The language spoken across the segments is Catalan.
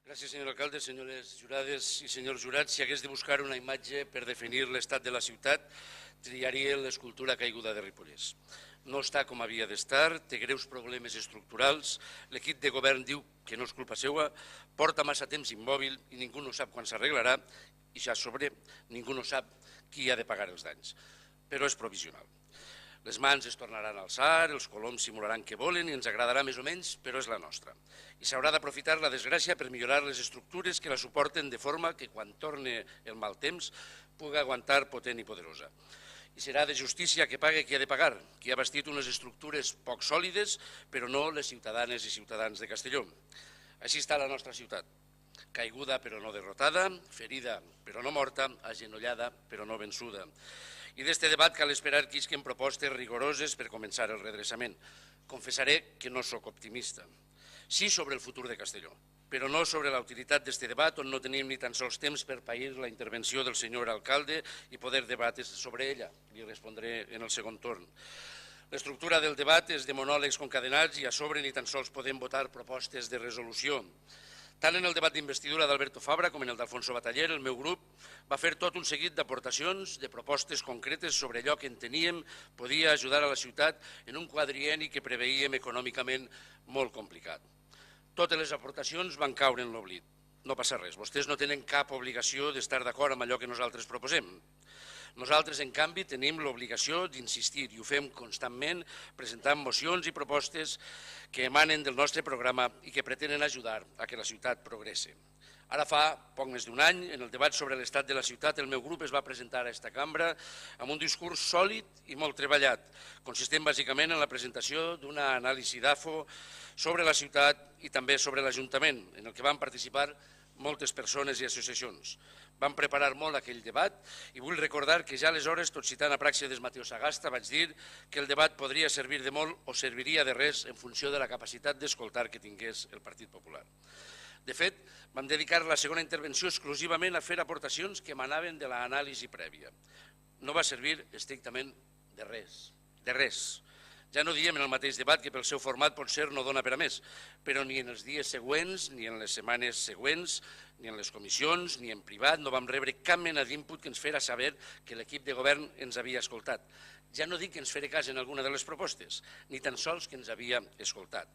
Gràcies, senyor alcalde, senyores jurades i senyors jurats. Si hagués de buscar una imatge per definir l'estat de la ciutat, triaria l'escultura caiguda de Ripollès. No està com havia d'estar, té greus problemes estructurals, l'equip de govern diu que no és culpa seva, porta massa temps immòbil i ningú no sap quan s'arreglarà i ja sobre ningú no sap qui ha de pagar els danys. Però és provisional. Les mans es tornaran a alçar, els coloms simularan que volen i ens agradarà més o menys, però és la nostra. I s'haurà d'aprofitar la desgràcia per millorar les estructures que la suporten de forma que quan torni el mal temps pugui aguantar potent i poderosa. I serà de justícia que pague qui ha de pagar, qui ha bastit unes estructures poc sòlides, però no les ciutadanes i ciutadans de Castelló. Així està la nostra ciutat, caiguda però no derrotada, ferida però no morta, agenollada però no vençuda. I d'este debat cal esperar que isquen propostes rigoroses per començar el redreçament. Confessaré que no sóc optimista. Sí sobre el futur de Castelló, però no sobre la utilitat d'este debat on no tenim ni tan sols temps per pair la intervenció del senyor alcalde i poder debatre sobre ella. Li respondré en el segon torn. L'estructura del debat és de monòlegs concadenats i a sobre ni tan sols podem votar propostes de resolució. Tant en el debat d'investidura d'Alberto Fabra com en el d'Alfonso Bataller, el meu grup va fer tot un seguit d'aportacions, de propostes concretes sobre allò que enteníem podia ajudar a la ciutat en un quadrienni que preveíem econòmicament molt complicat. Totes les aportacions van caure en l'oblit. No passa res, vostès no tenen cap obligació d'estar d'acord amb allò que nosaltres proposem. Nosaltres, en canvi, tenim l'obligació d'insistir i ho fem constantment presentant mocions i propostes que emanen del nostre programa i que pretenen ajudar a que la ciutat progresse. Ara fa poc més d'un any, en el debat sobre l'estat de la ciutat, el meu grup es va presentar a aquesta cambra amb un discurs sòlid i molt treballat, consistent bàsicament en la presentació d'una anàlisi d'AFO sobre la ciutat i també sobre l'Ajuntament, en el que van participar moltes persones i associacions. Vam preparar molt aquell debat i vull recordar que ja aleshores, tot citant a Pràxides Mateo Sagasta, vaig dir que el debat podria servir de molt o serviria de res en funció de la capacitat d'escoltar que tingués el Partit Popular. De fet, vam dedicar la segona intervenció exclusivament a fer aportacions que emanaven de l'anàlisi prèvia. No va servir estrictament de res, de res. Ja no diem en el mateix debat que pel seu format potser no dona per a més, però ni en els dies següents, ni en les setmanes següents, ni en les comissions, ni en privat, no vam rebre cap mena d'input que ens fera saber que l'equip de govern ens havia escoltat. Ja no dic que ens fere cas en alguna de les propostes, ni tan sols que ens havia escoltat.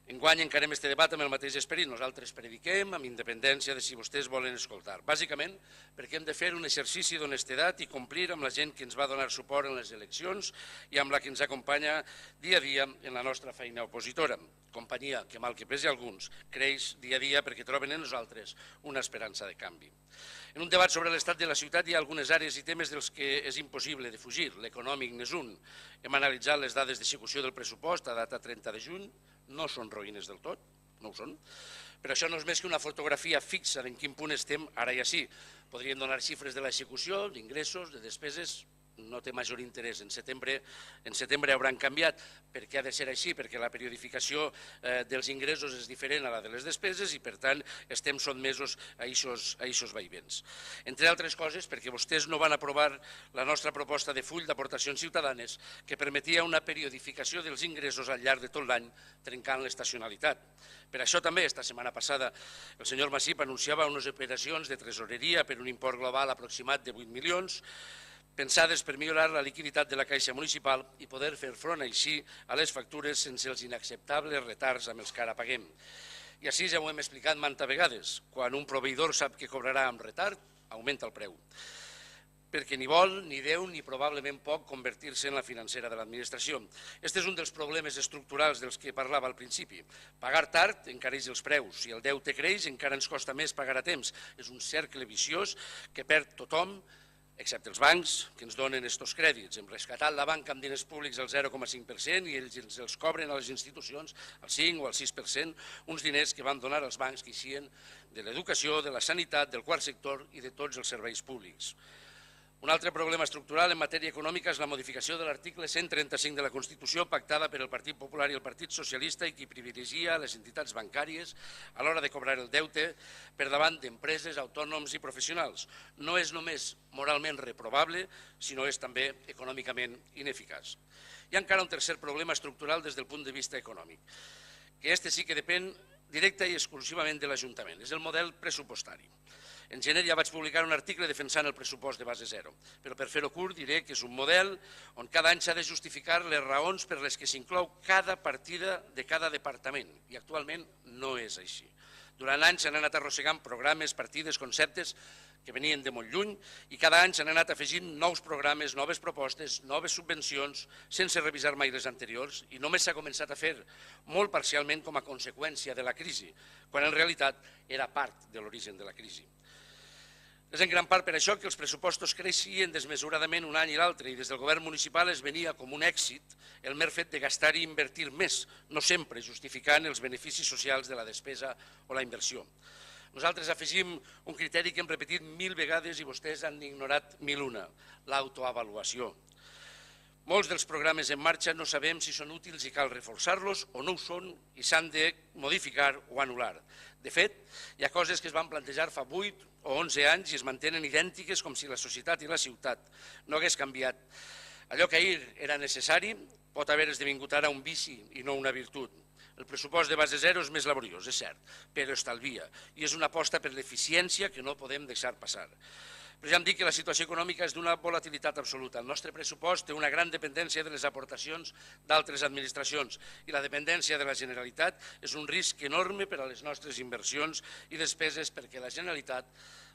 Enguany encarem este debat amb el mateix esperit. Nosaltres prediquem amb independència de si vostès volen escoltar. Bàsicament perquè hem de fer un exercici d'honestedat i complir amb la gent que ens va donar suport en les eleccions i amb la que ens acompanya dia a dia en la nostra feina opositora. Companyia que, mal que pesi a alguns, creix dia a dia perquè troben en nosaltres una esperança de canvi. En un debat sobre l'estat de la ciutat hi ha algunes àrees i temes dels que és impossible de fugir. L'econòmic n'és un. Hem analitzat les dades d'execució del pressupost a data 30 de juny. No són roïnes del tot, no ho són, però això no és més que una fotografia fixa d'en quin punt estem ara i així. Podríem donar xifres de l'execució, d'ingressos, de despeses, no té major interès. En setembre hauran canviat. Per què ha de ser així? Perquè la periodificació dels ingressos és diferent a la de les despeses i, per tant, estem sotmesos a aquests vaivens. Entre altres coses, perquè vostès no van aprovar la nostra proposta de full d'aportacions ciutadanes que permetia una periodificació dels ingressos al llarg de tot l'any, trencant l'estacionalitat. Per això també, esta setmana passada, el senyor Masip anunciava unes operacions de tresoreria per un import global aproximat de 8 milions, pensades per millorar la liquiditat de la Caixa Municipal i poder fer front així a les factures sense els inacceptables retards amb els que ara paguem. I així ja ho hem explicat manta vegades. Quan un proveïdor sap que cobrarà amb retard, augmenta el preu. Perquè ni vol, ni deu, ni probablement pot convertir-se en la financera de l'administració. Este és un dels problemes estructurals dels que parlava al principi. Pagar tard encareix els preus. Si el deute creix, encara ens costa més pagar a temps. És un cercle viciós que perd tothom, excepte els bancs, que ens donen estos crèdits. Hem rescatat la banca amb diners públics al 0,5% i ells els cobren a les institucions al 5 o al 6%, uns diners que van donar als bancs que eixien de l'educació, de la sanitat, del quart sector i de tots els serveis públics. Un altre problema estructural en matèria econòmica és la modificació de l'article 135 de la Constitució pactada per el Partit Popular i el Partit Socialista i que privilegia les entitats bancàries a l'hora de cobrar el deute per davant d'empreses, autònoms i professionals. No és només moralment reprovable, sinó és també econòmicament ineficaç. Hi ha encara un tercer problema estructural des del punt de vista econòmic, que este sí que depèn directa i exclusivament de l'Ajuntament. És el model pressupostari. En gener ja vaig publicar un article defensant el pressupost de base zero, però per fer-ho curt diré que és un model on cada any s'ha de justificar les raons per les que s'inclou cada partida de cada departament, i actualment no és així. Durant anys s'han anat arrossegant programes, partides, conceptes que venien de molt lluny i cada any s'han anat afegint nous programes, noves propostes, noves subvencions, sense revisar mai les anteriors, i només s'ha començat a fer molt parcialment com a conseqüència de la crisi, quan en realitat era part de l'origen de la crisi. És en gran part per això que els pressupostos creixien desmesuradament un any i l'altre i des del govern municipal es venia com un èxit el mer fet de gastar i invertir més, no sempre justificant els beneficis socials de la despesa o la inversió. Nosaltres afegim un criteri que hem repetit 1000 vegades i vostès han ignorat 1001, l'autoavaluació. Molts dels programes en marxa no sabem si són útils i cal reforçar-los o no ho són i s'han de modificar o anul·lar. De fet, hi ha coses que es van plantejar fa 8 o 11 anys i es mantenen idèntiques com si la societat i la ciutat no hagués canviat. Allò que ahir era necessari pot haver esdevingut ara un vici i no una virtut. El pressupost de base zero és més laboriós, és cert, però estalvia i és una aposta per l'eficiència que no podem deixar passar. Però ja hem dit que la situació econòmica és d'una volatilitat absoluta. El nostre pressupost té una gran dependència de les aportacions d'altres administracions i la dependència de la Generalitat és un risc enorme per a les nostres inversions i despeses perquè la Generalitat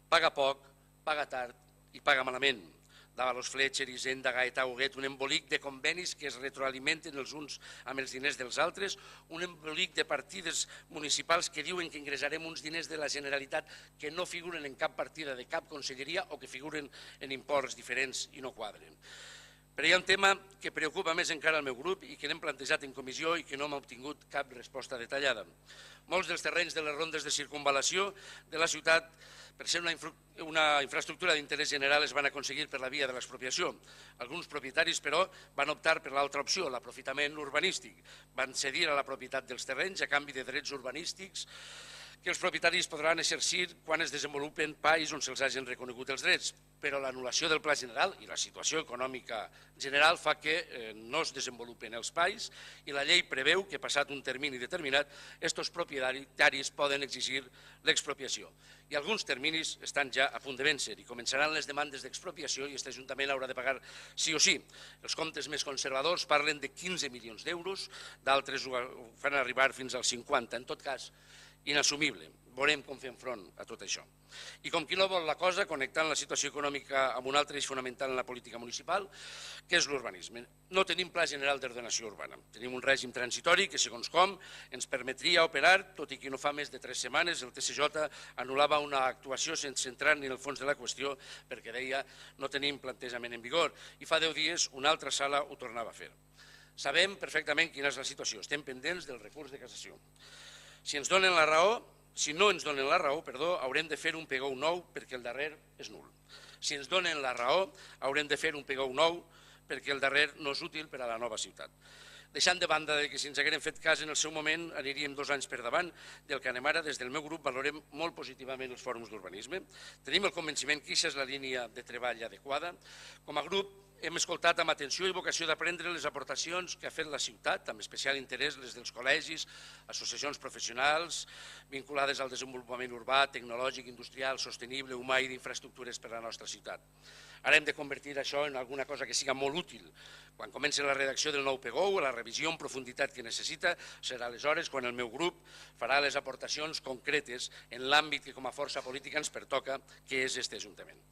paga poc, paga tard i paga malament. D'Avalos Fletcher, Hisenda, Gaetà, Huguet, un embolic de convenis que es retroalimenten els uns amb els diners dels altres, un embolic de partides municipals que diuen que ingressarem uns diners de la Generalitat que no figuren en cap partida de cap conselleria o que figuren en imports diferents i no quadren. Però hi ha un tema que preocupa més encara al meu grup i que l'hem plantejat en comissió i que no m'ha obtingut cap resposta detallada. Molts dels terrenys de les rondes de circunvalació de la ciutat, per ser una infraestructura d'interès general, es van aconseguir per la via de l'expropiació. Alguns propietaris, però, van optar per l'altra opció, l'aprofitament urbanístic. Van cedir a la propietat dels terrenys a canvi de drets urbanístics que els propietaris podran exercir quan es desenvolupen pais on se'ls hagin reconegut els drets, però l'anul·lació del pla general i la situació econòmica general fa que no es desenvolupen els pais i la llei preveu que, passat un termini determinat, aquests propietaris poden exigir l'expropiació. I alguns terminis estan ja a punt de vèncer i començaran les demandes d'expropiació i aquest Ajuntament haurà de pagar sí o sí. Els comptes més conservadors parlen de 15 milions d'euros, d'altres ho fan arribar fins als 50, en tot cas, inassumible. Veurem com fem front a tot això. I com qui no vol la cosa, connectant la situació econòmica amb un altre eix fonamental en la política municipal, que és l'urbanisme. No tenim pla general d'ordenació urbana. Tenim un règim transitori que, segons com, ens permetria operar, tot i que no fa més de 3 setmanes el TSJ anul·lava una actuació sense entrar ni en el fons de la qüestió perquè deia no tenim plantejament en vigor i fa 10 dies una altra sala ho tornava a fer. Sabem perfectament quina és la situació. Estem pendents del recurs de cassació. Si no ens donen la raó, haurem de fer un PGO nou perquè el darrer és nul. Si ens donen la raó, haurem de fer un PGO nou perquè el darrer no és útil per a la nova ciutat. Deixant de banda que si ens haguérem fet cas en el seu moment aniríem 2 anys per davant del que anem ara, des del meu grup valorem molt positivament els fòrums d'urbanisme. Tenim el convenciment que aquesta és la línia de treball adequada. Com a grup hem escoltat amb atenció i vocació d'aprendre les aportacions que ha fet la ciutat, amb especial interès les dels col·legis, associacions professionals vinculades al desenvolupament urbà, tecnològic, industrial, sostenible, humà i d'infraestructures per a la nostra ciutat. Ara hem de convertir això en alguna cosa que siga molt útil. Quan comenci la redacció del nou PGO, la revisió en profunditat que necessita, serà aleshores quan el meu grup farà les aportacions concretes en l'àmbit que com a força política ens pertoca, que és aquest Ajuntament.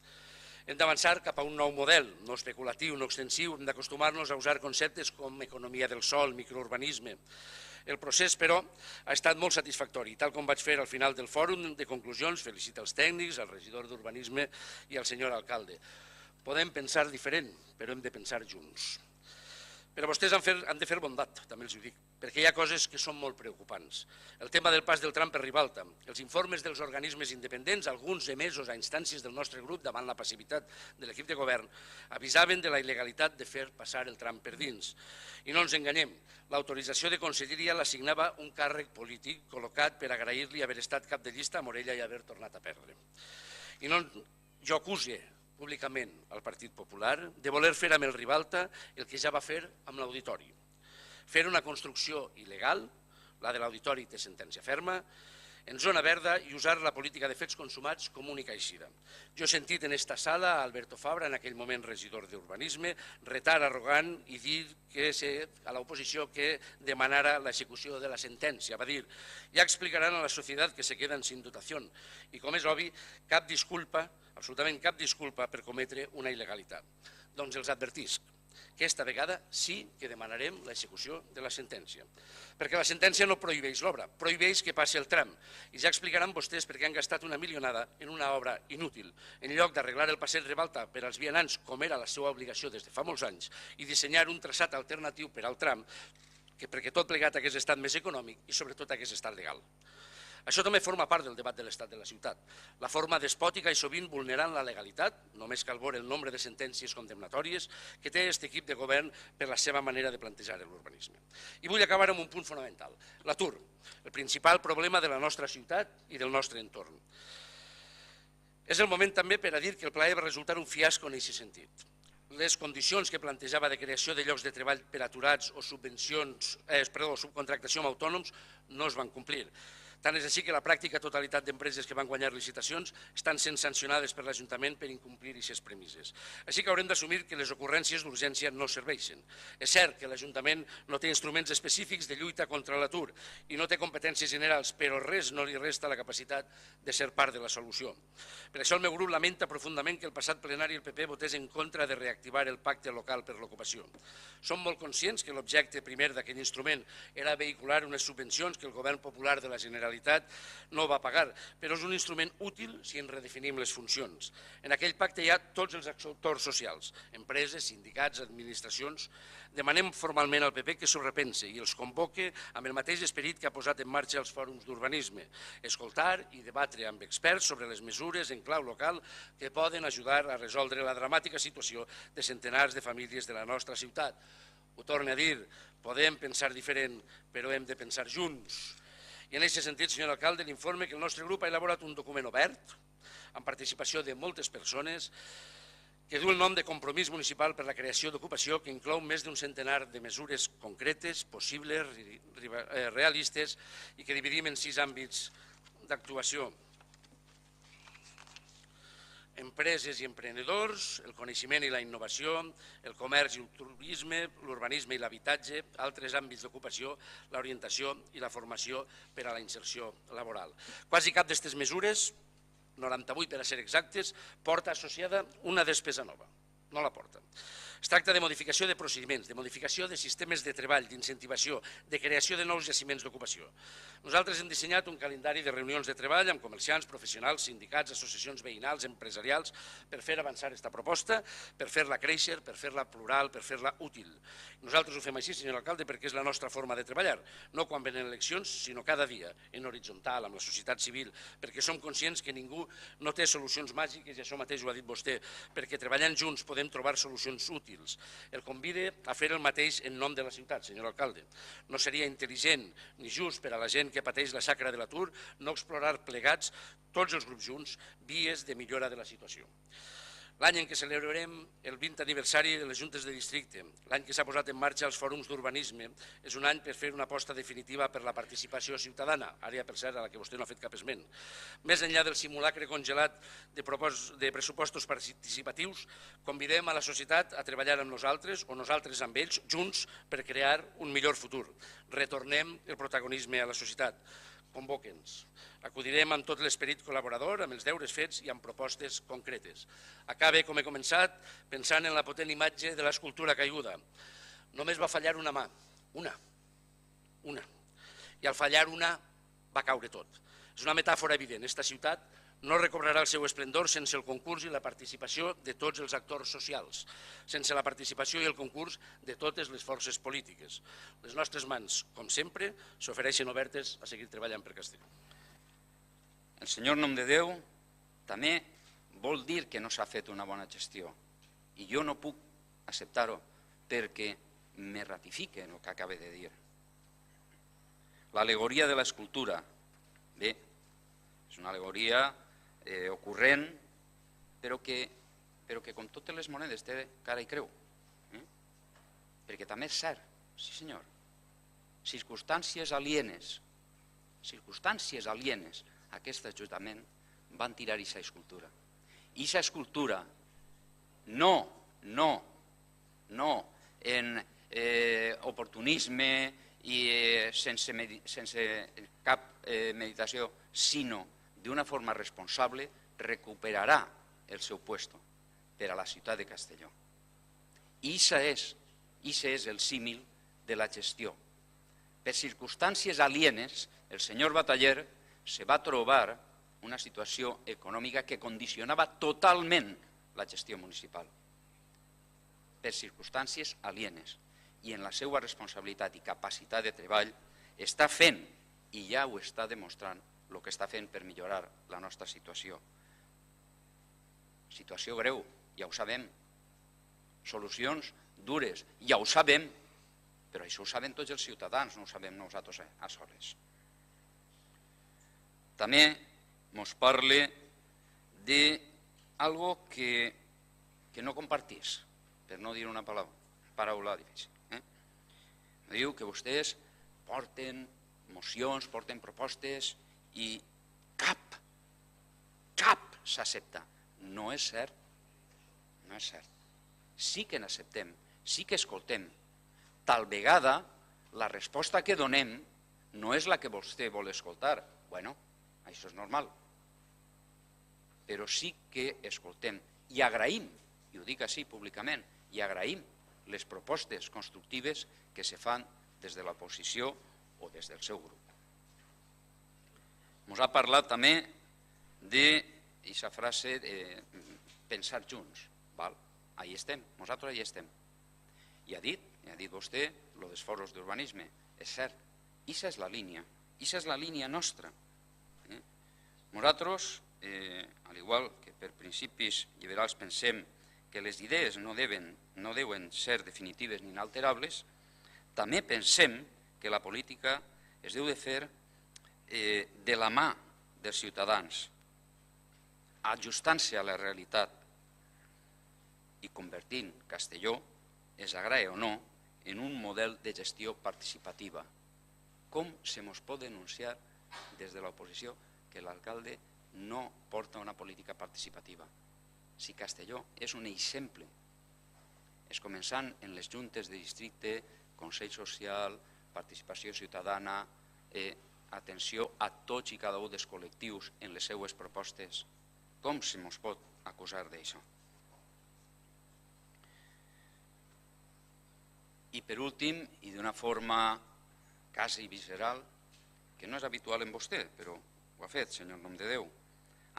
Hem d'avançar cap a un nou model, no especulatiu, no extensiu, hem d'acostumar-nos a usar conceptes com economia del sòl, microurbanisme. El procés, però, ha estat molt satisfactori, tal com vaig fer al final del fòrum de conclusions, felicito els tècnics, al regidor d'Urbanisme i al senyor alcalde. Podem pensar diferent, però hem de pensar junts. Però vostès han de fer bondat, també els ho dic, perquè hi ha coses que són molt preocupants. El tema del pas del tram per Ribalta, els informes dels organismes independents, alguns emesos a instàncies del nostre grup davant la passivitat de l'equip de govern, avisaven de la il·legalitat de fer passar el tram per dins. I no ens enganyem, l'autorització de conselleria l'assignava un càrrec polític col·locat per agrair-li haver estat cap de llista a Morella i haver tornat a perdre. I no, jo acuse públicament al Partit Popular de voler fer amb el Ribalta el que ja va fer amb l'Auditori. Fer una construcció il·legal, la de l'auditori té sentència ferma, en zona verda i usar la política de fets consumats com única eixida. Jo he sentit en esta sala a Alberto Fabra, en aquell moment regidor d'Urbanisme, retar arrogant i dir a l'oposició que demanara l'execució de la sentència. Va dir, ja explicaran a la societat que se queden sin dotació. I com és obvi, cap disculpa, absolutament cap disculpa per cometre una il·legalitat. Doncs els advertisc que esta vegada sí que demanarem l'execució de la sentència. Perquè la sentència no prohibeix l'obra, prohibeix que passi el tram. I ja explicaran vostès per què han gastat una milionada en una obra inútil, en lloc d'arreglar el passeig Ribalta per als vianants, com era la seva obligació des de fa molts anys, i dissenyar un traçat alternatiu per al tram, perquè tot plegat hagués estat més econòmic i sobretot hagués estat legal. Això també forma part del debat de l'estat de la ciutat. La forma despòtica i sovint vulnerant la legalitat, només cal veure el nombre de sentències condemnatòries que té aquest equip de govern per la seva manera de plantejar l'urbanisme. I vull acabar amb un punt fonamental, l'atur, el principal problema de la nostra ciutat i del nostre entorn. És el moment també per a dir que el Pla E va resultar un fiasco en aquest sentit. Les condicions que plantejava de creació de llocs de treball per aturats o subcontractació amb autònoms no es van complir. Tant és així que la pràctica totalitat d'empreses que van guanyar licitacions estan sent sancionades per l'Ajuntament per incomplir aquestes premisses. Així que haurem d'assumir que les ocurrències d'urgència no serveixen. És cert que l'Ajuntament no té instruments específics de lluita contra l'atur i no té competències generals, però res no li resta la capacitat de ser part de la solució. Per això el meu grup lamenta profundament que el passat plenari el PP votés en contra de reactivar el pacte local per l'ocupació. Som molt conscients que l'objecte primer d'aquest instrument era vehicular unes subvencions que el govern popular de la Generalitat no va pagar, però és un instrument útil si en redefinim les funcions. En aquell pacte hi ha tots els actors socials, empreses, sindicats, administracions. Demanem formalment al PP que s'ho repense i els convoque amb el mateix esperit que ha posat en marxa els fòrums d'urbanisme, escoltar i debatre amb experts sobre les mesures en clau local que poden ajudar a resoldre la dramàtica situació de centenars de famílies de la nostra ciutat. Ho torno a dir, podem pensar diferent, però hem de pensar junts. I en aquest sentit, senyor alcalde, l'informe que el nostre grup ha elaborat un document obert, amb participació de moltes persones, que du el nom de Compromís Municipal per la Creació d'Ocupació, que inclou més d'un centenar de mesures concretes, possibles, realistes, i que dividim en 6 àmbits d'actuació. Empreses i emprenedors, el coneixement i la innovació, el comerç i el turisme, l'urbanisme i l'habitatge, altres àmbits d'ocupació, l'orientació i la formació per a la inserció laboral. Quasi cap d'aquestes mesures, 98 per a ser exactes, porta associada una despesa nova. No la porta. Es tracta de modificació de procediments, de modificació de sistemes de treball, d'incentivació, de creació de nous jaciments d'ocupació. Nosaltres hem dissenyat un calendari de reunions de treball amb comerciants, professionals, sindicats, associacions veïnals, empresarials, per fer avançar aquesta proposta, per fer-la créixer, per fer-la plural, per fer-la útil. Nosaltres ho fem així, senyor alcalde, perquè és la nostra forma de treballar, no quan venen eleccions, sinó cada dia, en horitzontal, amb la societat civil, perquè som conscients que ningú no té solucions màgiques, i això mateix ho ha dit vostè, perquè treballant junts podem trobar solucions útils. El convide a fer el mateix en nom de la ciutat, senyor alcalde. No seria intel·ligent ni just per a la gent que pateix la xacra de l'atur no explorar plegats, tots els grups junts, vies de millora de la situació. L'any en què celebrarem el 20 aniversari de les juntes de districte, l'any que s'ha posat en marxa els fòrums d'urbanisme, és un any per fer una aposta definitiva per la participació ciutadana, àrea per cert a la que vostè no ha fet cap esment. Més enllà del simulacre congelat de pressupostos participatius, convidem a la societat a treballar amb nosaltres o nosaltres amb ells, junts, per crear un millor futur. Retornem el protagonisme a la societat. Convoque'ns. Acudirem amb tot l'esperit col·laborador, amb els deures fets i amb propostes concretes. Acabe, com he començat, pensant en la potent imatge de l'escultura caiguda. Només va fallar una mà, una. I al fallar una va caure tot. És una metàfora evident. Esta ciutat no recobrarà el seu esplendor sense el concurs i la participació de tots els actors socials, sense la participació i el concurs de totes les forces polítiques. Les nostres mans, com sempre, s'ofereixen obertes a seguir treballant per Castelló. El senyor Nomdedeu també vol dir que no s'ha fet una bona gestió i jo no puc acceptar-ho perquè me ratifique en el que acaba de dir. L'al·legoria de l'escultura, bé, és una al·legoria ocurrent, però que com totes les monedes té cara i creu. Perquè també és cert, sí senyor, circumstàncies alienes a aquest Ajuntament van tirar aquesta escultura. I aquesta escultura no en oportunisme i sense cap meditació, sinó d'una forma responsable, recuperarà el seu puesto per a la ciutat de Castelló. I això és el símil de la gestió. Per circumstàncies alienes, el senyor Bataller se va trobar una situació econòmica que condicionava totalment la gestió municipal. Per circumstàncies alienes. I en la seva responsabilitat i capacitat de treball està fent, i ja ho està demostrant, el que està fent per millorar la nostra situació. Situació greu, ja ho sabem. Solucions dures, ja ho sabem, però això ho saben tots els ciutadans, no ho sabem nosaltres a soles. També ens parla d'algo que no compartís, per no dir una paraula difícil. Diu que vostès porten mocions, porten propostes i cap s'accepta. No és cert, no és cert. Sí que n'acceptem, sí que escoltem. Tal vegada la resposta que donem no és la que vostè vol escoltar. Bueno, això és normal. Però sí que escoltem i agraïm, i ho dic així públicament, i agraïm les propostes constructives que se fan des de l'oposició o des del seu grup. Ens ha parlat també d'aquesta frase de pensar junts. Ahí estem, nosaltres ahí estem. I ha dit vostè, el dels foros d'urbanisme. És cert, aquesta és la línia, aquesta és la línia nostra. Nosaltres, al igual que per principis liberals pensem que les idees no deuen ser definitives ni inalterables, també pensem que la política es deu de fer de la mà dels ciutadans, ajustant-se a la realitat i convertint Castelló, es agradi o no, en un model de gestió participativa. Com se mos pot denunciar des de l'oposició que l'alcalde no porta una política participativa? Si Castelló és un exemple, és començant en les juntes de districte, Consell Social, participació ciutadana, atenció a tots i cada un dels col·lectius en les seues propostes. Com se mos pot acusar d'això? I per últim, i d'una forma quasi visceral, que no és habitual en vostè, però ho ha fet, senyor Nomdedeu,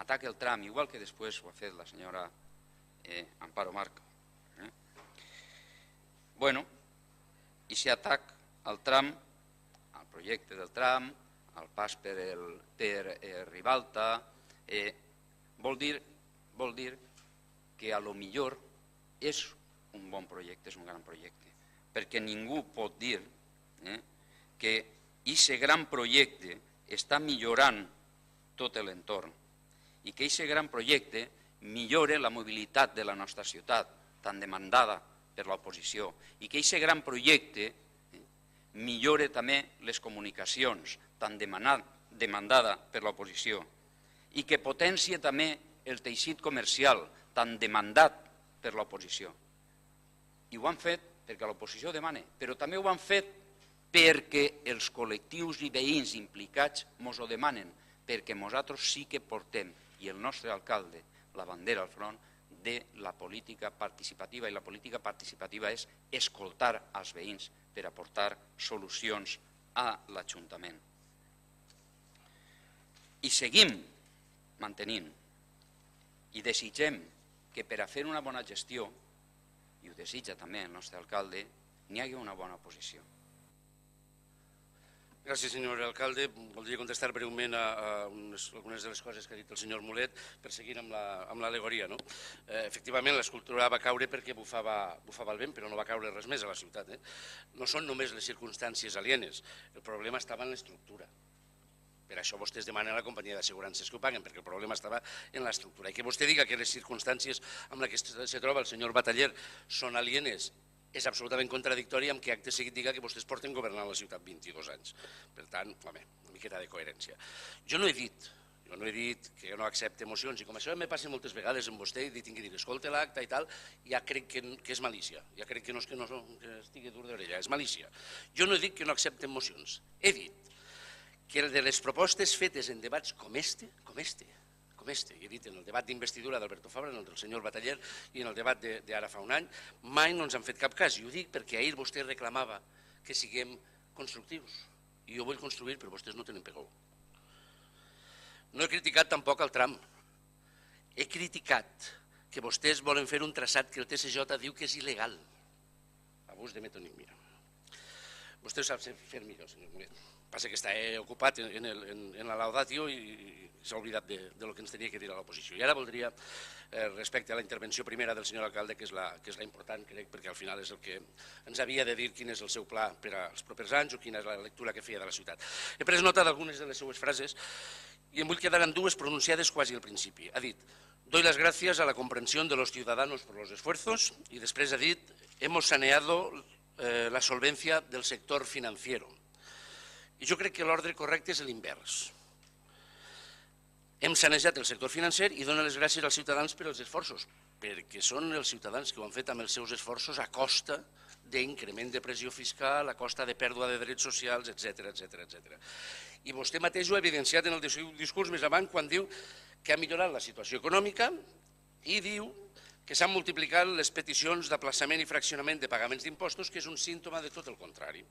ataca el tram, igual que després ho ha fet la senyora Amparo Marco. Bueno, i si atac al tram, al projecte del tram, al pas per Ribalta, vol dir que a lo millor és un bon projecte, és un gran projecte, perquè ningú pot dir que aquest gran projecte està millorant tot l'entorn i que aquest gran projecte millora la mobilitat de la nostra ciutat, tan demandada per l'oposició, i que aquest gran projecte millora també les comunicacions, tan demandada per l'oposició, i que potencia també el teixit comercial, tan demandat per l'oposició. I ho han fet perquè l'oposició demana, però també ho han fet perquè els col·lectius i veïns implicats ens ho demanen, perquè nosaltres sí que portem, i el nostre alcalde, la bandera al front, de la política participativa, i la política participativa és escoltar als veïns per aportar solucions a l'Ajuntament. I seguim mantenint i desitgem que per a fer una bona gestió, i ho desitja també el nostre alcalde, n'hi hagi una bona oposició. Gràcies, senyor alcalde. Voldria contestar breument a algunes de les coses que ha dit el senyor Mulet per seguir amb l'al·legoria. Efectivament, l'escultura va caure perquè bufava el vent, però no va caure res més a la ciutat. No són només les circumstàncies alienes, el problema estava en l'estructura. Per això vostès demanen a la companyia d'assegurances que ho paguen, perquè el problema estava en l'estructura. I que vostè diga que les circumstàncies amb les que se troba el senyor Bataller són alienes és absolutament contradictori amb que acte seguit diga que vostès porten governant la ciutat 22 anys. Per tant, home, una miqueta de coherència. Jo no he dit que no accepte mocions, i com això me passa moltes vegades amb vostè, i tinc que dir, escolta l'acte i tal, ja crec que és malícia, ja crec que no és que estigui dur d'orella, és malícia. Jo no he dit que no accepten mocions, he dit que de les propostes fetes en debats com este, i he dit en el debat d'investidura d'Alberto Fabra, en el del senyor Bataller i en el debat d'ara fa un any, mai no ens han fet cap cas, i ho dic perquè ahir vostè reclamava que siguem constructius, i jo vull construir, però vostès no tenen pegou. No he criticat tampoc el tram, he criticat que vostès volen fer un traçat que el TSJ diu que és il·legal, abús de metonímia. Vostè ho sap fer millor, senyor Mulet. Passa que està ocupat en la laudatio i s'ha oblidat del que ens tenia que dir a l'oposició. I ara voldria, respecte a la intervenció primera del senyor alcalde, que és la important, crec, perquè al final és el que ens havia de dir quin és el seu pla per als propers anys o quina és la lectura que feia de la ciutat. He pres nota d'algunes de les seues frases i em vull quedar en dues pronunciades quasi al principi. Ha dit, doy las gracias a la comprensión de los ciudadanos por los esfuerzos, i després ha dit, hemos saneado la solvencia del sector financiero. I jo crec que l'ordre correcte és l'invers. Hem sanejat el sector financer i dono les gràcies als ciutadans per els esforços, perquè són els ciutadans que ho han fet amb els seus esforços a costa d'increment de pressió fiscal, a costa de pèrdua de drets socials, etc. I vostè mateix ho ha evidenciat en el seu discurs més avant quan diu que ha millorat la situació econòmica i diu que s'han multiplicat les peticions d'aplaçament i fraccionament de pagaments d'impostos, que és un símptoma de tot el contrari.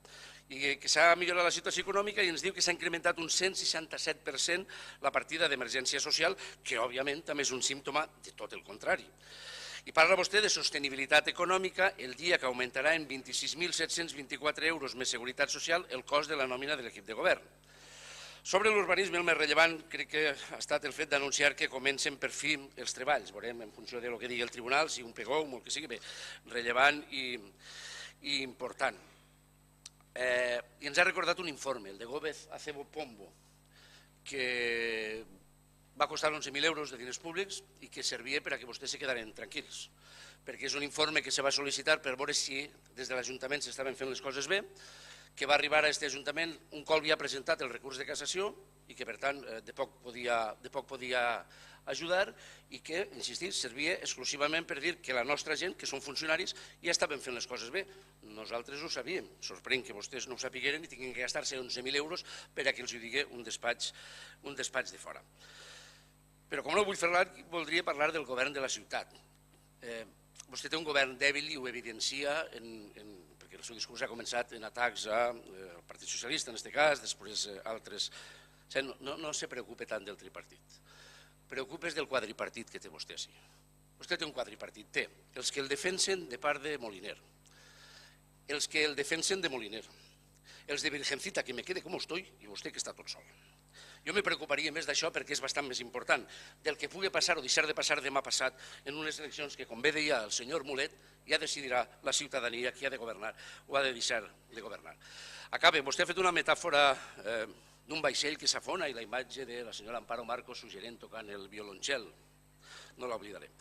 I que s'ha millorat la situació econòmica i ens diu que s'ha incrementat un 167% la partida d'emergència social, que òbviament també és un símptoma de tot el contrari. I parla vostè de sostenibilitat econòmica el dia que augmentarà en 26.724 euros més seguretat social el cost de la nòmina de l'equip de govern. Sobre l'urbanisme, el més rellevant crec que ha estat el fet d'anunciar que comencen per fi els treballs. Veurem en funció del que digui el tribunal, si un pegou, el que sigui, bé, rellevant i important. I ens ha recordat un informe, el de Gómez Acebo Pombo, que va costar 11.000 euros de diners públics i que servia per a que vostès se quedaren tranquils, perquè és un informe que se va sol·licitar per veure si des de l'Ajuntament s'estaven fent les coses bé, que va arribar a aquest Ajuntament un cop havia presentat el recurs de cassació i que, per tant, de poc podia ajudar i que, insistir, servia exclusivament per dir que la nostra gent, que són funcionaris, ja estaven fent les coses bé. Nosaltres ho sabíem. Sorprèn que vostès no ho sapigueren i tinguin que gastar-se 11.000 euros per a que els ho digui un despatx de fora. Però com no vull parlar, voldria parlar del govern de la ciutat. Vostè té un govern dèbil i ho evidencia perquè el seu discurs ha començat en atacs al Partit Socialista, en aquest cas, després altres. No se preocupe tant del tripartit, preocupes del quadripartit que té vostè així. Vostè té un quadripartit, té els que el defensen de part de Moliner, els que el defensen de Moliner, els de Virgencita, que me quede com estoy, i vostè que està tot sol. Jo me preocuparia més d'això perquè és bastant més important, del que pugui passar o deixar de passar demà passat en unes eleccions que, com bé deia el senyor Mulet, ja decidirà la ciutadania qui ha de governar o ha de deixar de governar. Acabe, vostè ha fet una metàfora d'un vaixell que s'afona i la imatge de la senyora Amparo Marcos suggerent tocant el violoncel. No l'oblidaré.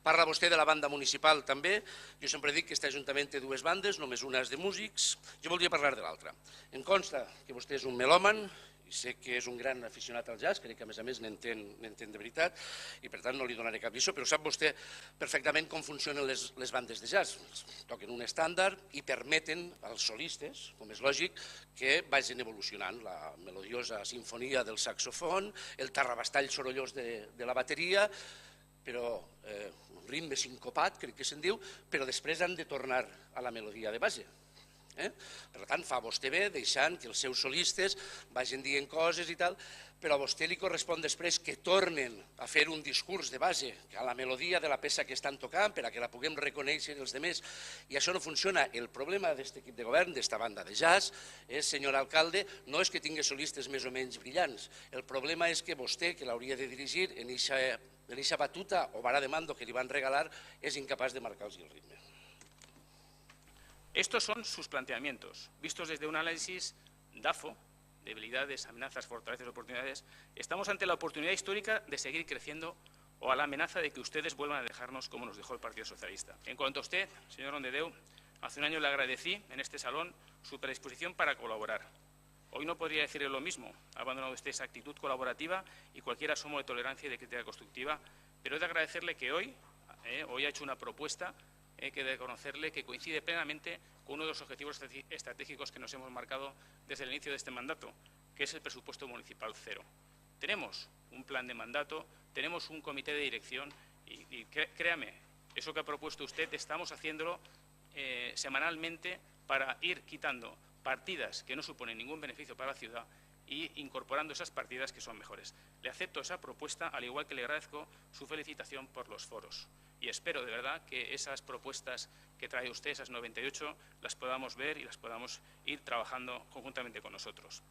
Parla vostè de la banda municipal també. Jo sempre dic que aquest Ajuntament té dues bandes, només una és de músics. Jo voldria parlar de l'altra. Em consta que vostè és un melòman, i sé que és un gran aficionat al jazz, crec que a més n'entén de veritat, i per tant no li donaré cap lliçó, però sap vostè perfectament com funcionen les bandes de jazz. Toquen un estàndard i permeten als solistes, com és lògic, que vagin evolucionant la melodiosa sinfonia del saxofon, el tarrabastall sorollós de la bateria, però un ritme sincopat, crec que se'n diu, però després han de tornar a la melodia de base. Per tant, fa vostè bé deixant que els seus solistes vagin dient coses i tal, però a vostè li correspon després que tornen a fer un discurs de base a la melodia de la peça que estan tocant per a que la puguem reconèixer els altres, i això no funciona. El problema d'aquest equip de govern, d'esta banda de jazz, és, senyor alcalde, no és que tingui solistes més o menys brillants, el problema és que vostè, que l'hauria de dirigir en eixa batuta o vara de mando que li van regalar, és incapaç de marcar-los el ritme. Estos son sus planteamientos, vistos desde un análisis DAFO, debilidades, amenazas, fortalezas, oportunidades. Estamos ante la oportunidad histórica de seguir creciendo o a la amenaza de que ustedes vuelvan a dejarnos como nos dejó el Partido Socialista. En cuanto a usted, señor Nomdedeu, Hace un año le agradecí en este salón su predisposición para colaborar. Hoy no podría decirle lo mismo. Ha abandonado usted esa actitud colaborativa y cualquier asomo de tolerancia y de crítica constructiva, pero he de agradecerle que hoy ha hecho una propuesta que he de reconocerle que coincide plenamente con uno de los objetivos estratégicos que nos hemos marcado desde el inicio de este mandato, que es el presupuesto municipal cero. Tenemos un plan de mandato, tenemos un comité de dirección y créame, eso que ha propuesto usted estamos haciéndolo semanalmente para ir quitando partidas que no suponen ningún beneficio para la ciudad y incorporando esas partidas que son mejores. Le acepto esa propuesta, al igual que le agradezco su felicitación por los foros. Y espero de verdad que esas propuestas que trae usted, esas 98, las podamos ver y las podamos ir trabajando conjuntamente con nosotros.